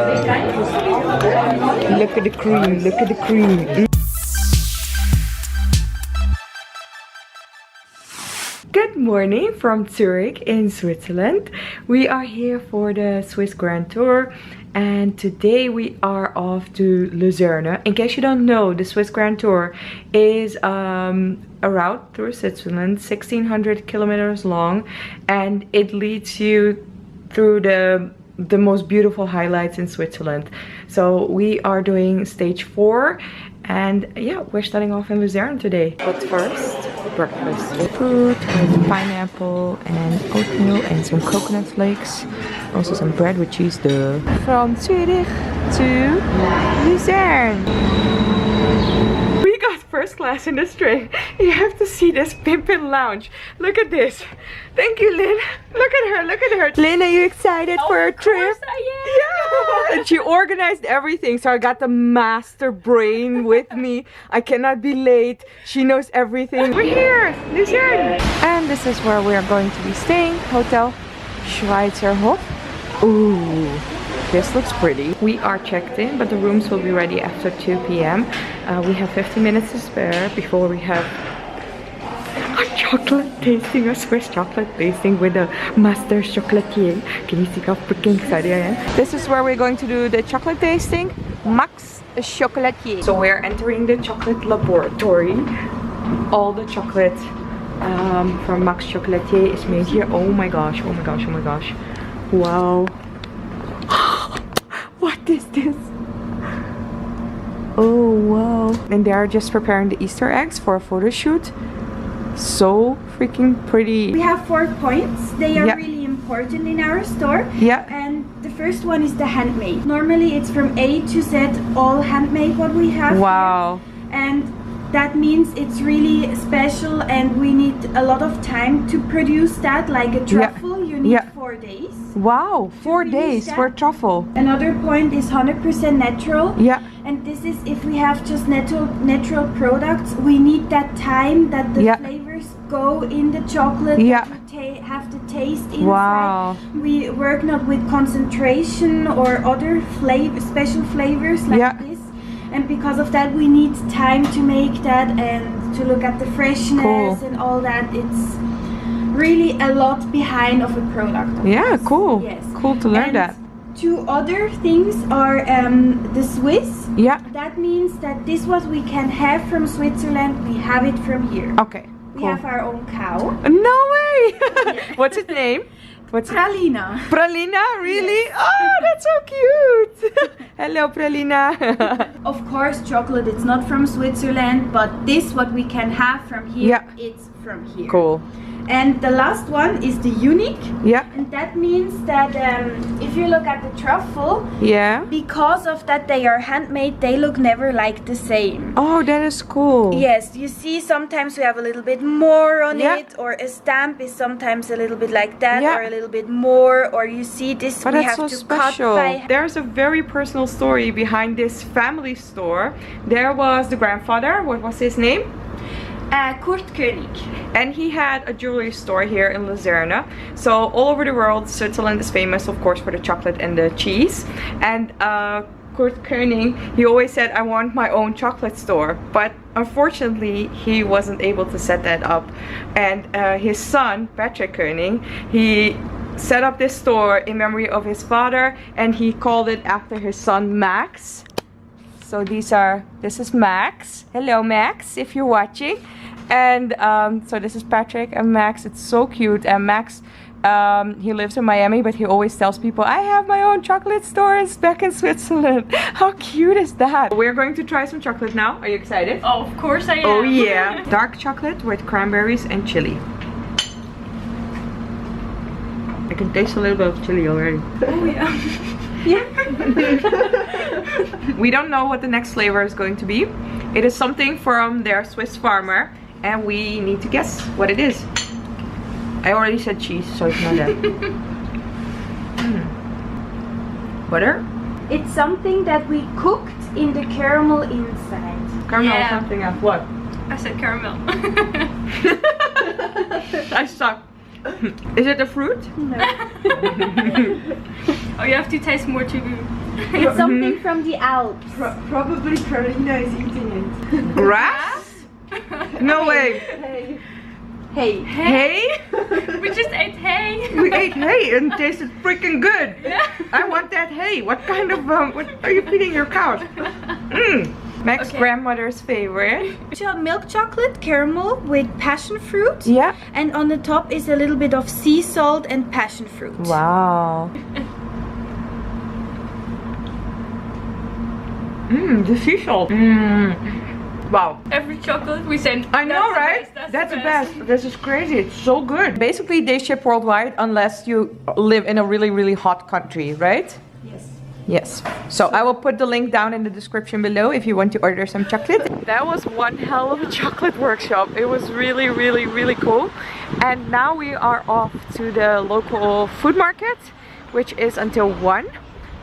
Look at the cream, look at the cream. Good morning from Zurich in Switzerland. We are here for the Swiss Grand Tour and today we are off to Luzerne. In case you don't know, the Swiss Grand Tour is a route through Switzerland, 1600 kilometers long, and it leads you through the most beautiful highlights in Switzerland. So we are doing stage 4 and yeah, we're starting off in Luzerne today. But first, breakfast. Fruit with pineapple and oatmeal and some coconut flakes. Also some bread with cheese dough. From Zurich to Luzerne. We got first class in this train. You have to see this Pimpin Lounge. Look at this. Thank you, Lynn. Look at her, look at her. Lynn, are you excited for a trip? I am. Yeah! And she organized everything, so I got the master brain with me. I cannot be late. She knows everything. We're here, Luzerne. And this is where we are going to be staying. Hotel Schweizerhof. Ooh, this looks pretty. We are checked in, but the rooms will be ready after 2 p.m. We have 15 minutes to spare before we have a chocolate tasting, a Swiss chocolate tasting with a master chocolatier. Can you see how freaking excited I am? This is where we're going to do the chocolate tasting. Max Chocolatier. So we're entering the chocolate laboratory. All the chocolate from Max Chocolatier is made here. Oh my gosh, oh my gosh, oh my gosh. Wow. What is this? Oh wow. And they are just preparing the Easter eggs for a photo shoot. So freaking pretty. We have 4 points. They are really important in our store. Yeah. And the first one is the handmade. Normally it's from A to Z all handmade what we have. Wow. Here. And that means it's really special and we need a lot of time to produce that. Like a truffle, you need 4 days. Wow, 4 days for truffle. Another point is 100% natural. Yeah. And this is if we have just natural products, we need that time that the flavors go in the chocolate. Yeah. Have the taste inside. Wow. We work not with concentration or other special flavors like this. And because of that, we need time to make that and to look at the freshness and all that. It's really a lot behind of a product. Yeah, cool. Yes. Cool to learn that. 2 other things are the Swiss. Yeah. That means that this what we can have from Switzerland, we have it from here. Okay. We have our own cow. No way! What's its name? What's Pralina. Pralina? Really? Yes. Oh, that's so cute! Hello, Pralina. Of course, chocolate it's not from Switzerland, but this what we can have from here, it's from here. Cool. And the last one is the unique. Yeah. And that means that if you look at the truffle, because of that they are handmade, they look never like the same. Oh, that is cool. Yes, you see sometimes we have a little bit more on it, or a stamp is sometimes a little bit like that, or a little bit more, or you see this but we that's have so to special. cut by. There's a very personal story behind this family store. There was the grandfather, what was his name? Kurt König. And he had a jewelry store here in Luzerne. So all over the world, Switzerland is famous, of course, for the chocolate and the cheese. And Kurt König, he always said, I want my own chocolate store. But unfortunately, he wasn't able to set that up. And his son, Patrick König, he set up this store in memory of his father. And he called it after his son, Max. So this is Max. Hello, Max, if you're watching. And so this is Patrick and Max. It's so cute. And Max, he lives in Miami, but he always tells people, I have my own chocolate store back in Switzerland. How cute is that? We're going to try some chocolate now. Are you excited? Oh, of course I am. Oh yeah. Dark chocolate with cranberries and chili. I can taste a little bit of chili already. Oh yeah. We don't know what the next flavor is going to be. It is something from their Swiss farmer and we need to guess what it is. I already said cheese, so it's not that. Butter? It's something that we cooked in the caramel inside. Caramel or something else. What? I said caramel. I suck. Is it a fruit? No. Oh, you have to taste more to It's something from the Alps. Probably Carolina is eating it. Grass? No way. Hay. Hay? We just ate hay. We ate hay and it tasted freaking good. I want that hay. What kind of what are you feeding your cows? Max grandmother's favorite. Milk chocolate caramel with passion fruit. Yeah. And on the top is a little bit of sea salt and passion fruit. Wow. The sea salt. Wow. Every chocolate we send. I know, right? That's the best. This is crazy. It's so good. Basically, they ship worldwide unless you live in a really, really hot country, right? Yes. Yes. So I will put the link down in the description below if you want to order some chocolate. That was one hell of a chocolate workshop. It was really, really, really cool. And now we are off to the local food market, which is until 1.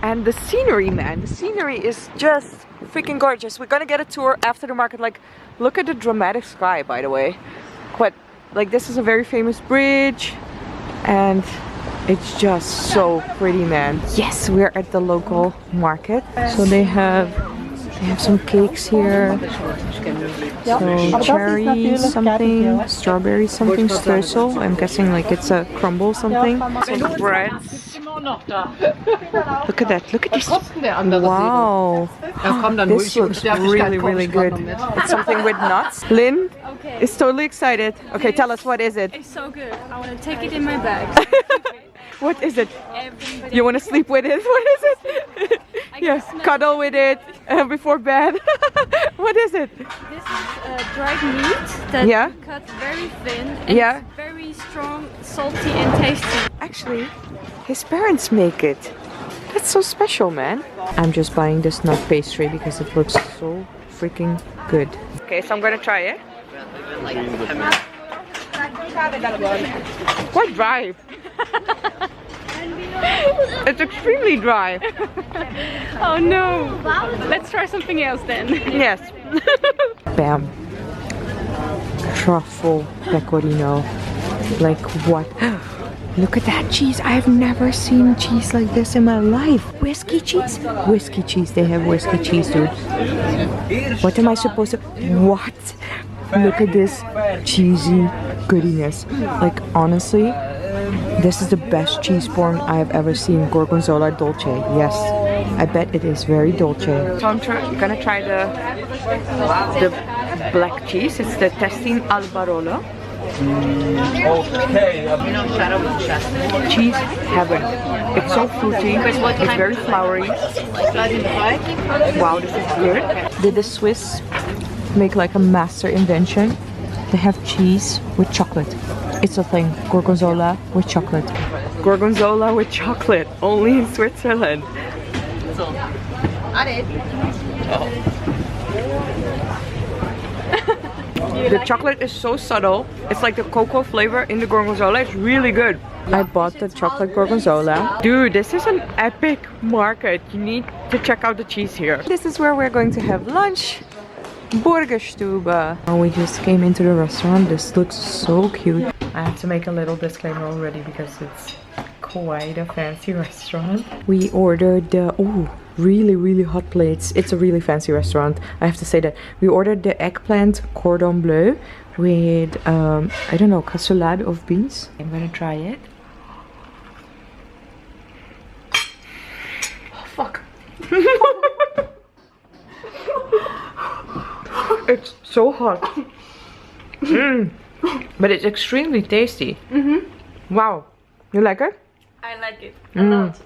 And the scenery, man, the scenery is just freaking gorgeous. We're gonna get a tour after the market. Like, look at the dramatic sky, by the way. But like, this is a very famous bridge and it's just so pretty, man. Yes, we're at the local market. So they have some cakes here. So cherry something, strawberry something, streusel. I'm guessing like it's a crumble something. Some breads. Look at that, look at this. Wow. This looks really, really good. It's something with nuts. Lynn is totally excited. Okay, tell us, what is it? It's so good. I want to take it in my bag. What is it? Everybody. You want to sleep with it? What is it? Yeah, cuddle with it before bed. What is it? This is dried meat that you cut very thin and it's very strong, salty and tasty. Actually, his parents make it. That's so special, man. I'm just buying this nut pastry because it looks so freaking good. Okay, so I'm gonna try it. Quite dry. It's extremely dry. Oh no! Let's try something else then. Yes. Bam. Truffle pecorino. Like what? Look at that cheese. I've never seen cheese like this in my life. Whiskey cheese? Whiskey cheese. They have whiskey cheese, dude. What am I supposed to... What? Look at this cheesy goodiness. Like, honestly, this is the best cheese porn I've ever seen. Gorgonzola dolce. Yes. I bet it is very dolce. So I'm gonna try the black cheese. It's the Testin al Barolo. Cheese heaven. It's so fruity. It's very flowery. Wow, this is good. Did the Swiss make like a master invention? They have cheese with chocolate. It's a thing. Gorgonzola with chocolate. Gorgonzola with chocolate. Only in Switzerland. The chocolate is so subtle. It's like the cocoa flavor in the gorgonzola. It's really good. I bought the chocolate gorgonzola. Dude, this is an epic market. You need to check out the cheese here. This is where we're going to have lunch. Burgerstube. Oh, we just came into the restaurant. This looks so cute. I have to make a little disclaimer already because it's quite a fancy restaurant. We ordered the really hot plates. It's a really fancy restaurant, I have to say that. We ordered the eggplant cordon bleu with I don't know, cassoulet of beans. I'm gonna try it. Oh fuck. It's so hot. But it's extremely tasty. Wow. You like it? I like it a lot.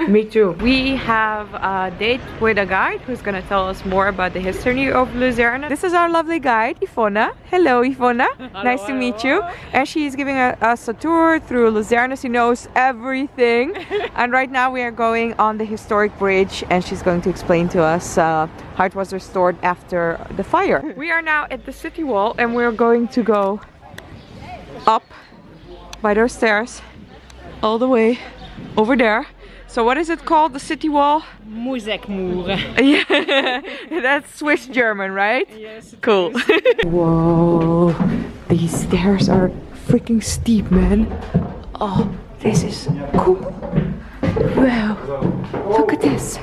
Me too. We have a date with a guide who's gonna tell us more about the history of Luzerne. This is our lovely guide, Ivona. Hello, Ivona. Nice to meet you. And she's giving us a tour through Luzerne. She knows everything. And right now we are going on the historic bridge and she's going to explain to us how it was restored after the fire. We are now at the city wall and we're going to go up by those stairs all the way over there. So what is it called, the city wall? Musekmure. Yeah, that's Swiss German, right? Yes. Cool. Whoa, these stairs are freaking steep, man. Oh, this is cool. Wow, look at this.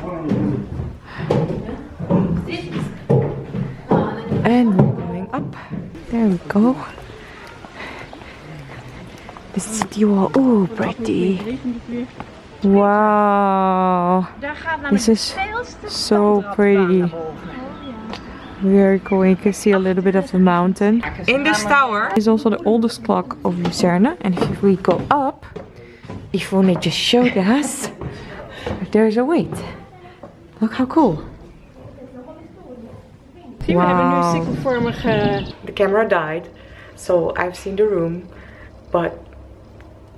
And we're going up. There we go. The city wall. Oh, pretty. Wow. This is so pretty. Very cool. You can see a little bit of the mountain. In this tower is also the oldest clock of Luzerne. And if we go up, Yvonne just showed us, there's a weight. Look how cool. Wow. The camera died, so I've seen the room. But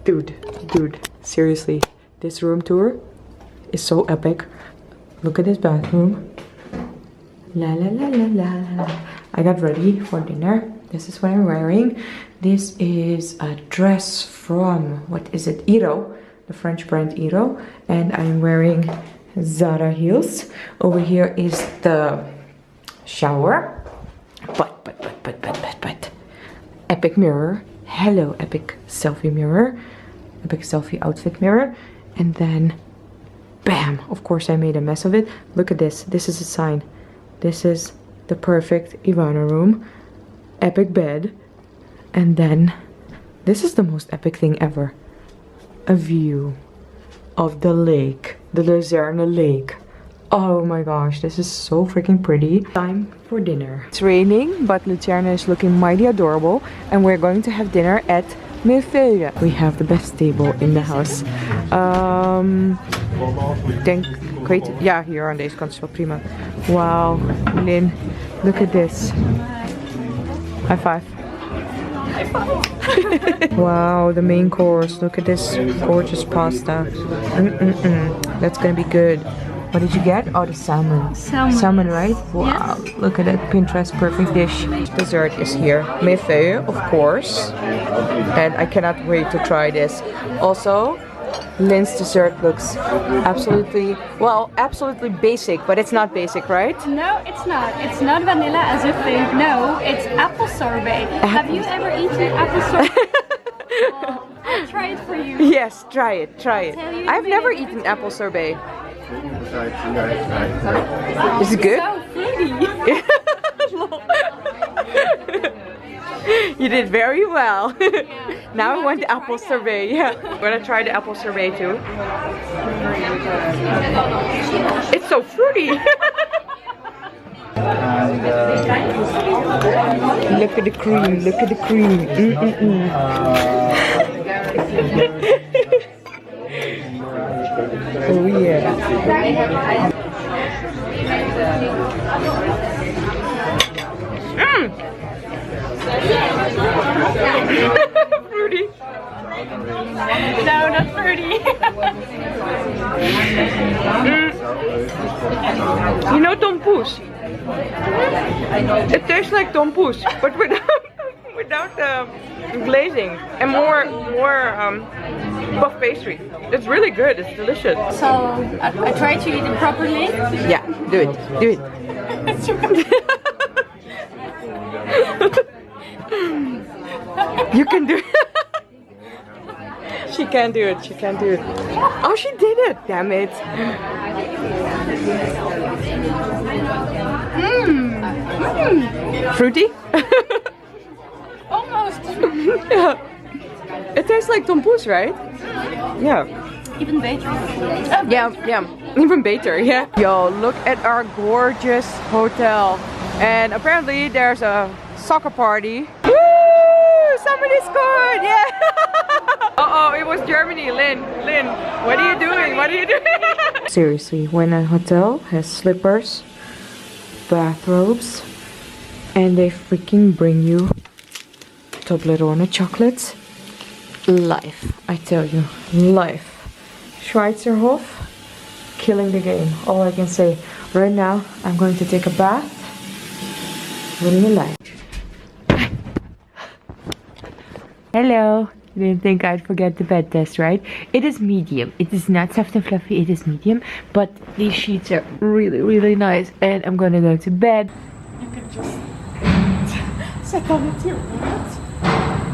dude, seriously, this room tour is so epic. Look at this bathroom. La la la la la. I got ready for dinner. This is what I'm wearing. This is a dress from, what is it? Iro, the French brand Iro. And I'm wearing Zara heels. Over here is the shower. But. Epic mirror. Hello, epic selfie mirror. Epic selfie outfit mirror. And then, bam! Of course I made a mess of it. Look at this. This is a sign. This is the perfect Ivana room. Epic bed. And then, this is the most epic thing ever. A view of the lake. The Luzerne lake. Oh my gosh, this is so freaking pretty. Time for dinner. It's raining, but Luzerne is looking mighty adorable. And we're going to have dinner at Millefeuille. We have the best table in the house. Ja, hier aan deze kant is wel prima. Wow, Lynn, look at this. High five. Wow, the main course. Look at this gorgeous pasta. That's gonna be good. What did you get? Oh, the salmon. Salmon, right? Wow, yes. Look at that Pinterest perfect dish. Dessert is here. Millefeuille, of course. And I cannot wait to try this. Also, Lynn's dessert looks absolutely basic, but it's not basic, right? No, it's not. It's not vanilla as you think. No, it's apple sorbet. Have you ever eaten apple sorbet? Well, I'll try it for you. Yes, try it. I've never eaten apple sorbet. Is it good? So fruity. You did very well. Now I want the apple sorbet. Yeah, I'm gonna try the apple sorbet too. It's so fruity. Look at the cream. Look at the cream. Oh yeah. Fruity. No, not fruity. You know tompoes? It tastes like tompoes, but without glazing and more puff pastry. It's really good. It's delicious. So I try to eat it properly. Yeah, do it. You can do it. She can't do it. Oh, she did it. Damn it. Fruity? Almost. Yeah. It tastes like tompoes, right? Yeah. Even better. Yeah. Even better, yeah. Yo, look at our gorgeous hotel. And apparently there's a soccer party. Woo! Somebody scored! Yeah! Uh-oh, it was Germany. Lynn, what are you doing? Seriously, when a hotel has slippers, bathrobes, and they freaking bring you Toblerone chocolates, life, I tell you, life. Schweizerhof, killing the game. All I can say. Right now, I'm going to take a bath. Really light. Hello. You didn't think I'd forget the bed test, right? It is medium. It is not soft and fluffy. It is medium. But these sheets are really, really nice. And I'm gonna go to bed. You can just sit on it here.